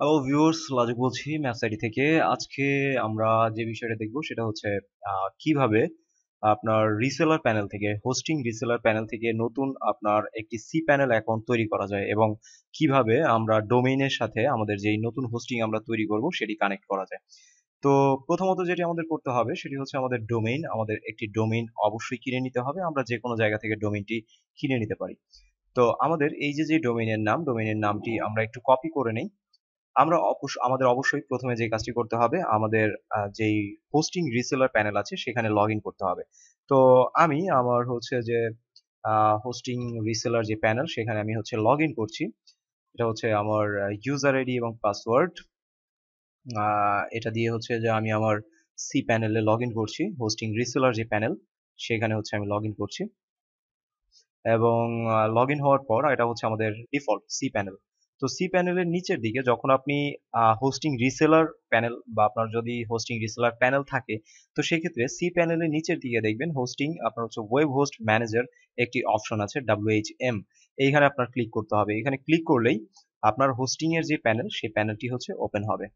Hello viewers, লাজুক বলছি maths ID থেকে। আজকে আমরা যে বিষয়টা দেখব সেটা হচ্ছে কিভাবে আপনার রিসেলার প্যানেল থেকে হোস্টিং রিসেলার প্যানেল থেকে নতুন আপনার একটি সি প্যানেল অ্যাকাউন্ট তৈরি করা যায় এবং কিভাবে আমরা ডোমেইনের সাথে আমাদের যেই নতুন হোস্টিং আমরা তৈরি করব সেটি কানেক্ট করা যায়। তো প্রথমত যেটি আমাদের করতে হবে সেটি হচ্ছে আমাদের ডোমেইন। আমাদের একটি ডোমেইন অবশ্যই কিনে নিতে হবে। আমরা যে কোনো জায়গা থেকে ডোমেইনটি কিনে নিতে পারি। তো আমাদের এই যে ডোমেইনের নামটি আমরা একটু কপি করে নেই। আমাদের অবশ্যই প্রথমে যে কাজটি করতে হবে, আমাদের যেই হোস্টিং রিসেলার প্যানেল আছে সেখানে লগ ইন করতে হবে। তো আমি আমার হচ্ছে যে হোস্টিং রিসেলার যে প্যানেল সেখানে আমি হচ্ছে লগ ইন করছি। এটা হচ্ছে আমার ইউজার আইডি এবং পাসওয়ার্ড। এটা দিয়ে হচ্ছে যে আমি আমার সি প্যানেলে লগ ইন করছি। হোস্টিং রিসেলার যে প্যানেল সেখানে হচ্ছে আমি লগ ইন করছি এবং লগ ইন হওয়ার পর এটা হচ্ছে আমাদের ডিফল্ট সি প্যানেল। তো সি প্যানেলের নিচের দিকে যখন আপনি হোস্টিং রিসেলার প্যানেল বা আপনার যদি হোস্টিং রিসেলার প্যানেল থাকে, তো সেক্ষেত্রে সি প্যানেলের নিচের দিকে দেখবেন হোস্টিং আপনার হচ্ছে ওয়েব হোস্ট ম্যানেজার একটি অপশন আছে WHM। এইখানে আপনার ক্লিক করতে হবে। এখানে ক্লিক করলেই আপনার হোস্টিং এর যে প্যানেল সেই প্যানেলটি হচ্ছে ওপেন হবে।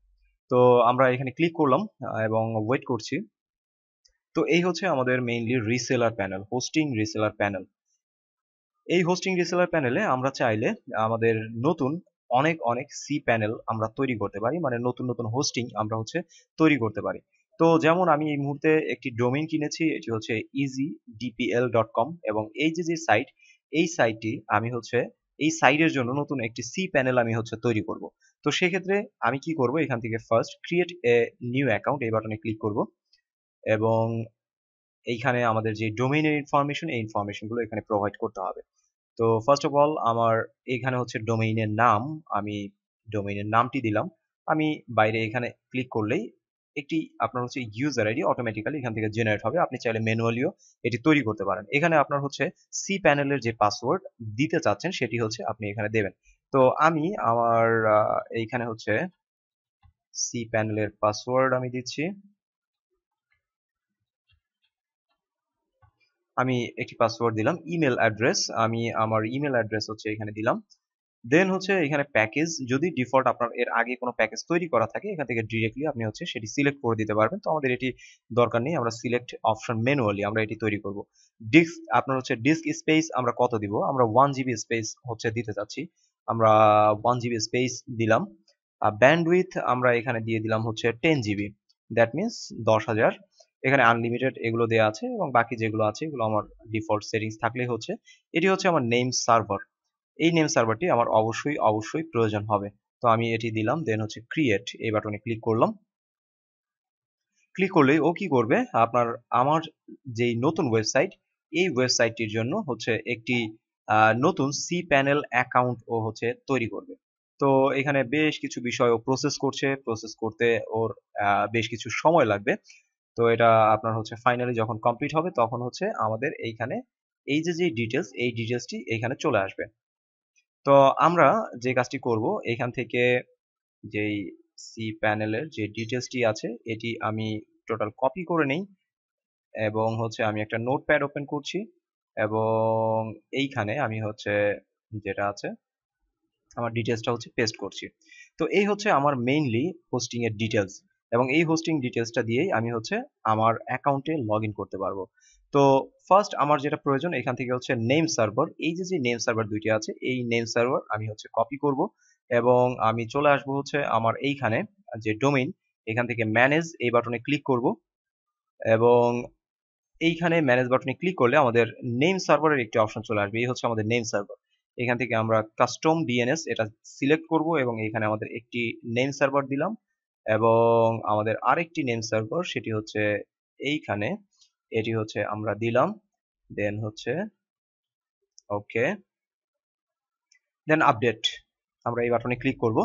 তো আমরা এখানে ক্লিক করলাম এবং ওয়েট করছি। তো এই হচ্ছে আমাদের mainly reseller panel, hosting reseller panel. এই হোস্টিং রিসেলার প্যানেলে আমরা চাইলে আমাদের নতুন অনেক অনেক সি প্যানেল আমরা তৈরি করতে পারি, মানে নতুন নতুন হোস্টিং আমরা হচ্ছে তৈরি করতে পারি। তো যেমন আমি এই মুহূর্তে একটি ডোমেইন কিনেছি, এটি হচ্ছে easydpl.com এবং এই যে যে সাইট, এই সাইটটি আমি হচ্ছে এই সাইটের জন্য নতুন একটি সি প্যানেল আমি হচ্ছে তৈরি করব। তো সেক্ষেত্রে আমি কি করব, এখান থেকে first create a new account এই বাটনে ক্লিক করব এবং এইখানে আমাদের যে ডোমেইনের ইনফরমেশন এই ইনফরমেশনগুলো এখানে প্রোভাইড করতে হবে। তো ফার্স্ট অফ অল আমার এখানে হচ্ছে ডোমেইনের নাম, আমি ডোমেইনের নামটি দিলাম। আমি বাইরে এখানে ক্লিক করলেই একটি আপনার হচ্ছে ইউজার আইডি অটোমেটিক্যালি এখান থেকে জেনারেট হবে। আপনি চাইলে ম্যানুয়ালিও এটি তৈরি করতে পারেন। এখানে আপনার হচ্ছে সি প্যানেলের যে পাসওয়ার্ড দিতে চাচ্ছেন সেটি হচ্ছে আপনি এখানে দেবেন। তো আমি আমার এইখানে হচ্ছে সি প্যানেলের পাসওয়ার্ড আমি দিচ্ছি। আমি একটি পাসওয়ার্ড দিলাম। ইমেল অ্যাড্রেস, আমি আমার ইমেল অ্যাড্রেস হচ্ছে এখানে দিলাম। দেন হচ্ছে এখানে প্যাকেজ, যদি ডিফল্ট আপনার এর আগে কোনো প্যাকেজ তৈরি করা থাকে এখান থেকে ডিরেক্টলি আপনি হচ্ছে সেটি সিলেক্ট করে দিতে পারবেন। তো আমাদের এটি দরকার নেই, আমরা সিলেক্ট অপশন ম্যানুয়ালি আমরা এটি তৈরি করব। ডিস্ক আপনার হচ্ছে ডিস্ক স্পেস আমরা কত দিব, আমরা 1 GB স্পেস হচ্ছে দিতে চাচ্ছি। আমরা 1 GB স্পেস দিলাম। ব্যান্ডউইথ আমরা এখানে দিয়ে দিলাম হচ্ছে 10 GB, দ্যাট মিনস 10,000। এখানে আনলিমিটেড এগুলো দেওয়া আছে এবং বাকি যেগুলো আছে এগুলো আমার ডিফল্ট সেটিংস থাকলেই হচ্ছে। এটি হচ্ছে আমার নেম সার্ভার। এই নেম সার্ভারটি আমার অবশ্যই অবশ্যই প্রয়োজন হবে। তো আমি এটি দিলাম, দেন হচ্ছে ক্রিয়েট এই বাটনে ক্লিক করলাম। ক্লিক করলেই ও কি করবে, আপনার আমার যেই নতুন ওয়েবসাইট এই ওয়েবসাইটটির জন্য হচ্ছে একটি নতুন সি প্যানেল অ্যাকাউন্ট ও হচ্ছে তৈরি করবে। তো এখানে বেশ কিছু বিষয় ও প্রসেস করছে, প্রসেস করতে ওর বেশ কিছু সময় লাগবে। তো এটা আপনার হচ্ছে ফাইনালি যখন কমপ্লিট হবে তখন হচ্ছে আমাদের এইখানে এই যে যে ডিটেলস এই ডিটেলসটি এইখানে চলে আসবে। তো আমরা যে কাজটি করব, এখান থেকে যেই সি প্যানেলের যে ডিটেলসটি আছে এটি আমি টোটাল কপি করে নেই এবং হচ্ছে আমি একটা নোটপ্যাড ওপেন করছি এবং এইখানে আমি হচ্ছে যেটা আছে আমার ডিটেলসটা হচ্ছে পেস্ট করছি। তো এই হচ্ছে আমার মেইনলি হোস্টিং এর ডিটেলস এবং এই হোস্টিং ডিটেলসটা দিয়েই আমি হচ্ছে আমার অ্যাকাউন্টে লগ ইন করতে পারবো। তো ফার্স্ট আমার যেটা প্রয়োজন এখান থেকে হচ্ছে নেম সার্ভার, এই যে যে নেম সার্ভার দুইটি আছে এই নেম সার্ভার আমি হচ্ছে কপি করব এবং আমি চলে আসবো হচ্ছে আমার এইখানে যে ডোমেইন, এখান থেকে ম্যানেজ এই বাটনে ক্লিক করব এবং এইখানে ম্যানেজ বাটনে ক্লিক করলে আমাদের নেম সার্ভারের একটি অপশন চলে আসবে। এই হচ্ছে আমাদের নেম সার্ভার। এখান থেকে আমরা কাস্টম ডিএনএস এটা সিলেক্ট করব এবং এখানে আমাদের একটি নেম সার্ভার দিলাম এবং আমাদের আরেকটি নেম সার্ভার সেটি হচ্ছে এইখানে, এটি হচ্ছে আমরা দিলাম। দেন হচ্ছে ওকে, দেন আপডেট আমরা এই বাটনে ক্লিক করব।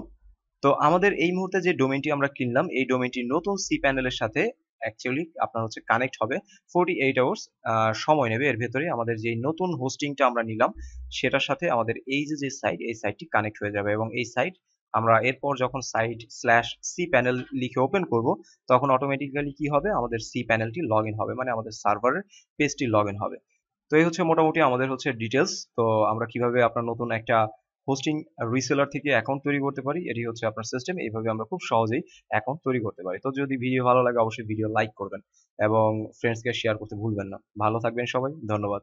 তো আমাদের এই মুহূর্তে যে ডোমেইনটি আমরা কিনলাম এই ডোমেইনটি নতুন সি প্যানেলের সাথে অ্যাকচুয়ালি আপনার হচ্ছে কানেক্ট হবে। 48 আওয়ার্স সময় নেবে, এর ভেতরে আমাদের যে নতুন হোস্টিংটা আমরা নিলাম সেটার সাথে আমাদের এই যে যে সাইট এই সাইটটি কানেক্ট হয়ে যাবে এবং এই সাইট আমরা এরপর যখন সাইট স্ল্যাশ সি প্যানেল লিখে ওপেন করব তখন অটোমেটিক্যালি কি হবে, আমাদের সি প্যানেলটি লগ ইন হবে, মানে আমাদের সার্ভারের পেজটি লগ ইন হবে। তো এই হচ্ছে মোটামুটি আমাদের হচ্ছে ডিটেলস। তো আমরা কিভাবে আপনার নতুন একটা হোস্টিং রিসেলার থেকে অ্যাকাউন্ট তৈরি করতে পারি। এটি হচ্ছে আপনার সিস্টেম। এইভাবে আমরা খুব সহজেই অ্যাকাউন্ট তৈরি করতে পারি। তো যদি ভিডিও ভালো লাগে অবশ্যই ভিডিও লাইক করবেন এবং ফ্রেন্ডসকে শেয়ার করতে ভুলবেন না। ভালো থাকবেন সবাই। ধন্যবাদ।